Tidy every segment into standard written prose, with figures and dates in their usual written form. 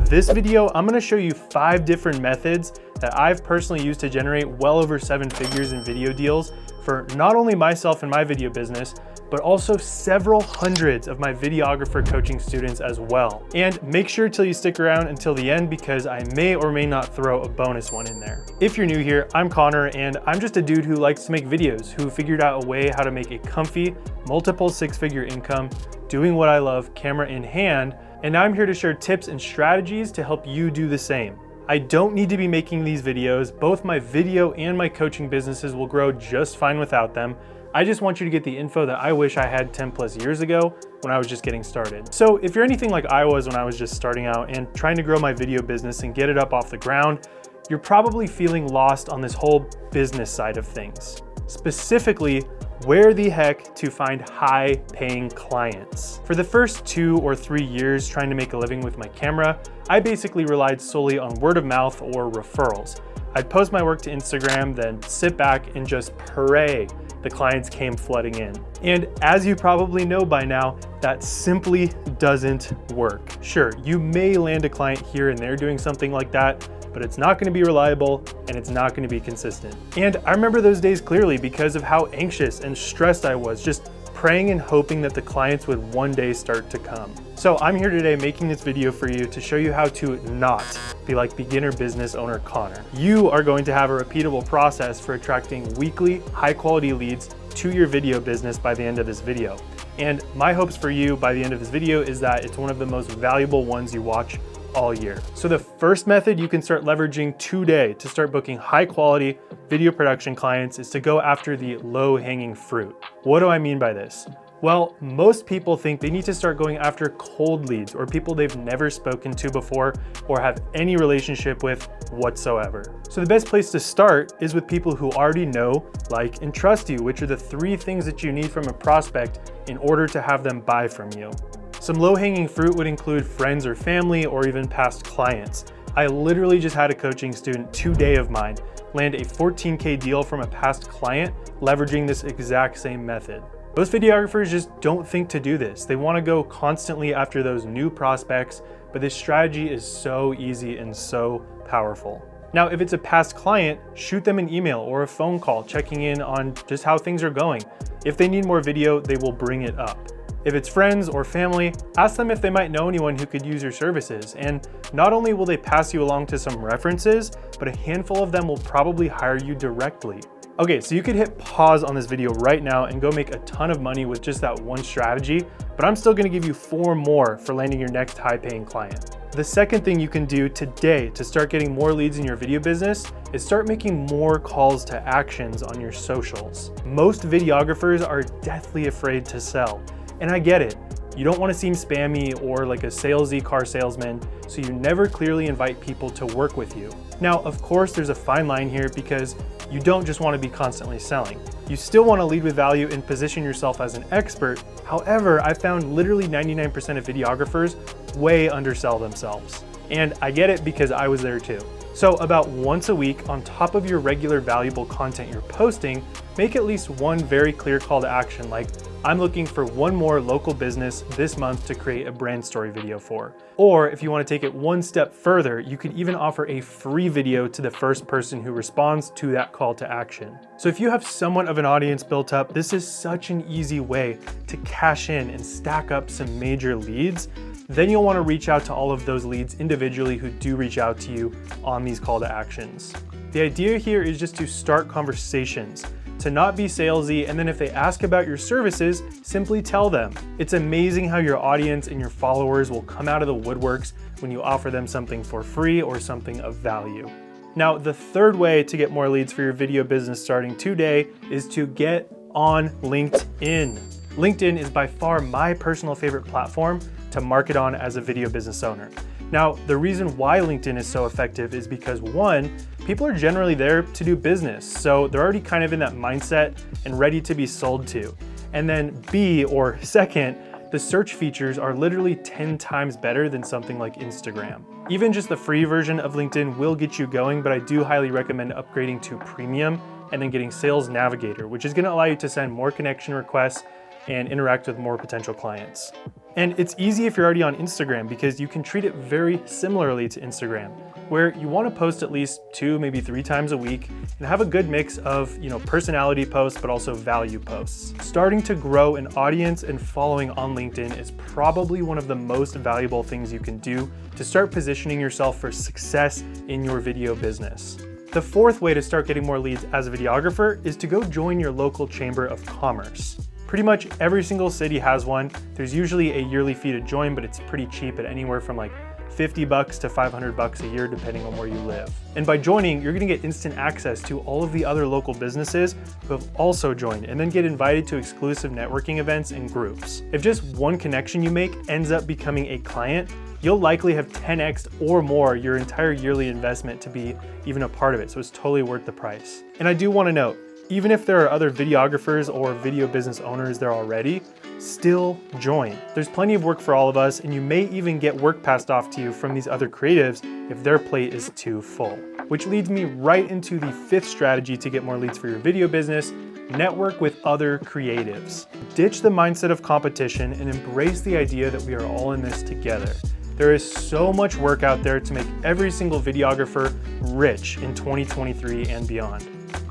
this video, I'm gonna show you 5 different methods that I've personally used to generate well over 7 figures in video deals for not only myself and my video business, but also several hundreds of my videographer coaching students as well. And make sure till you stick around until the end because I may or may not throw a bonus one in there. If you're new here, I'm Connor and I'm just a dude who likes to make videos, who figured out a way how to make a comfy, multiple 6-figure income, doing what I love, camera in hand, and now I'm here to share tips and strategies to help you do the same. I don't need to be making these videos. Both my video and my coaching businesses will grow just fine without them. I just want you to get the info that I wish I had 10 plus years ago when I was just getting started. So if you're anything like I was when I was just starting out and trying to grow my video business and get it up off the ground, you're probably feeling lost on this whole business side of things. Specifically, where the heck to find high-paying clients. For the first 2 or 3 years trying to make a living with my camera, I basically relied solely on word of mouth or referrals. I'd post my work to Instagram, then sit back and just pray the clients came flooding in. And as you probably know by now, that simply doesn't work. Sure, you may land a client here and there doing something like that, but it's not gonna be reliable and it's not gonna be consistent. And I remember those days clearly because of how anxious and stressed I was, just praying and hoping that the clients would one day start to come. So I'm here today making this video for you to show you how to not be like beginner business owner Connor. You are going to have a repeatable process for attracting weekly, high quality leads to your video business by the end of this video. And my hopes for you by the end of this video is that it's one of the most valuable ones you watch all year. So the first method you can start leveraging today to start booking high quality video production clients is to go after the low hanging fruit. What do I mean by this? Well, most people think they need to start going after cold leads or people they've never spoken to before or have any relationship with whatsoever. So the best place to start is with people who already know, like, and trust you, which are the 3 things that you need from a prospect in order to have them buy from you. Some low-hanging fruit would include friends or family or even past clients. I literally just had a coaching student today of mine land a $14K deal from a past client leveraging this exact same method. Most videographers just don't think to do this. They want to go constantly after those new prospects, but this strategy is so easy and so powerful. Now, if it's a past client, shoot them an email or a phone call checking in on just how things are going. If they need more video, they will bring it up. If it's friends or family, ask them if they might know anyone who could use your services. And not only will they pass you along to some references, but a handful of them will probably hire you directly. Okay, so you could hit pause on this video right now and go make a ton of money with just that one strategy, but I'm still gonna give you 4 more for landing your next high-paying client. The second thing you can do today to start getting more leads in your video business is start making more calls to actions on your socials. Most videographers are deathly afraid to sell. And I get it. You don't want to seem spammy or like a salesy car salesman, so you never clearly invite people to work with you. Now, of course, there's a fine line here because you don't just want to be constantly selling. You still want to lead with value and position yourself as an expert. However, I found literally 99% of videographers way undersell themselves. And I get it because I was there too. So about once a week, on top of your regular valuable content you're posting, make at least one very clear call to action like, I'm looking for one more local business this month to create a brand story video for. Or if you want to take it one step further, you could even offer a free video to the first person who responds to that call to action. So if you have somewhat of an audience built up, this is such an easy way to cash in and stack up some major leads. Then you'll want to reach out to all of those leads individually who do reach out to you on these call to actions. The idea here is just to start conversations, to not be salesy, and then if they ask about your services, simply tell them. It's amazing how your audience and your followers will come out of the woodworks when you offer them something for free or something of value. Now, the third way to get more leads for your video business starting today is to get on LinkedIn. LinkedIn is by far my personal favorite platform to market on as a video business owner. Now, the reason why LinkedIn is so effective is because 1, people are generally there to do business, so they're already kind of in that mindset and ready to be sold to. And then B, or second, the search features are literally 10 times better than something like Instagram. Even just the free version of LinkedIn will get you going, but I do highly recommend upgrading to premium and then getting Sales Navigator, which is gonna allow you to send more connection requests, and interact with more potential clients. And it's easy if you're already on Instagram because you can treat it very similarly to Instagram, where you want to post at least 2, maybe 3 times a week and have a good mix of, personality posts, but also value posts. Starting to grow an audience and following on LinkedIn is probably one of the most valuable things you can do to start positioning yourself for success in your video business. The fourth way to start getting more leads as a videographer is to go join your local chamber of commerce. Pretty much every single city has one. There's usually a yearly fee to join, but it's pretty cheap at anywhere from like $50 to $500 a year, depending on where you live. And by joining, you're gonna get instant access to all of the other local businesses who have also joined, and then get invited to exclusive networking events and groups. If just one connection you make ends up becoming a client, you'll likely have 10x or more your entire yearly investment to be even a part of it, so it's totally worth the price. And I do wanna note, even if there are other videographers or video business owners there already, still join. There's plenty of work for all of us, and you may even get work passed off to you from these other creatives if their plate is too full. Which leads me right into the fifth strategy to get more leads for your video business: network with other creatives. Ditch the mindset of competition and embrace the idea that we are all in this together. There is so much work out there to make every single videographer rich in 2023 and beyond.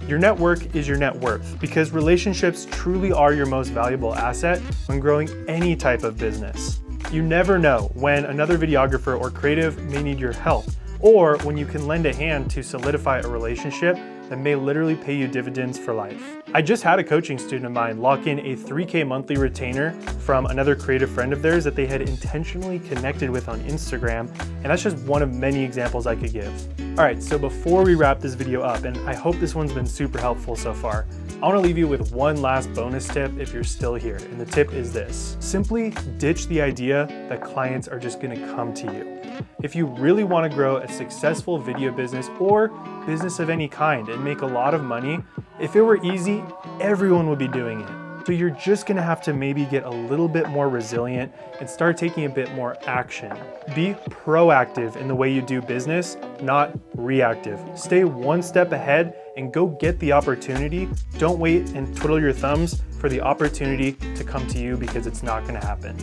Your network is your net worth, because relationships truly are your most valuable asset when growing any type of business. You never know when another videographer or creative may need your help, or when you can lend a hand to solidify a relationship that may literally pay you dividends for life. I just had a coaching student of mine lock in a $3K monthly retainer from another creative friend of theirs that they had intentionally connected with on Instagram, and that's just one of many examples I could give. All right, so before we wrap this video up, and I hope this one's been super helpful so far, I wanna leave you with one last bonus tip if you're still here, and the tip is this: simply ditch the idea that clients are just gonna come to you. If you really wanna grow a successful video business or business of any kind and make a lot of money, if it were easy, everyone would be doing it. So you're just gonna have to maybe get a little bit more resilient and start taking a bit more action. Be proactive in the way you do business, not reactive. Stay one step ahead and go get the opportunity. Don't wait and twiddle your thumbs for the opportunity to come to you, because it's not gonna happen.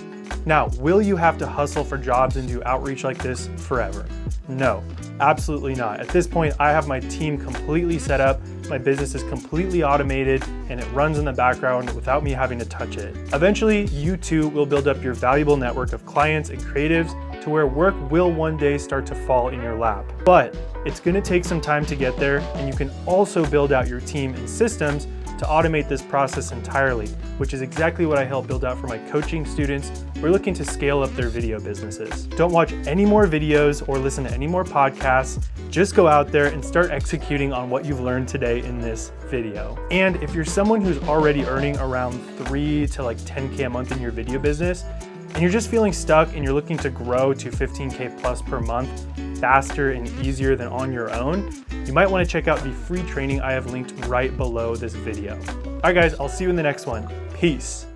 Now, will you have to hustle for jobs and do outreach like this forever? No, absolutely not. At this point, I have my team completely set up, my business is completely automated, and it runs in the background without me having to touch it. Eventually, you too will build up your valuable network of clients and creatives to where work will one day start to fall in your lap. But it's gonna take some time to get there, and you can also build out your team and systems to automate this process entirely, which is exactly what I help build out for my coaching students who are looking to scale up their video businesses. Don't watch any more videos or listen to any more podcasts. Just go out there and start executing on what you've learned today in this video. And if you're someone who's already earning around 3 to like 10K a month in your video business, and you're just feeling stuck and you're looking to grow to 15K plus per month faster and easier than on your own, you might want to check out the free training I have linked right below this video. All right guys, I'll see you in the next one. Peace.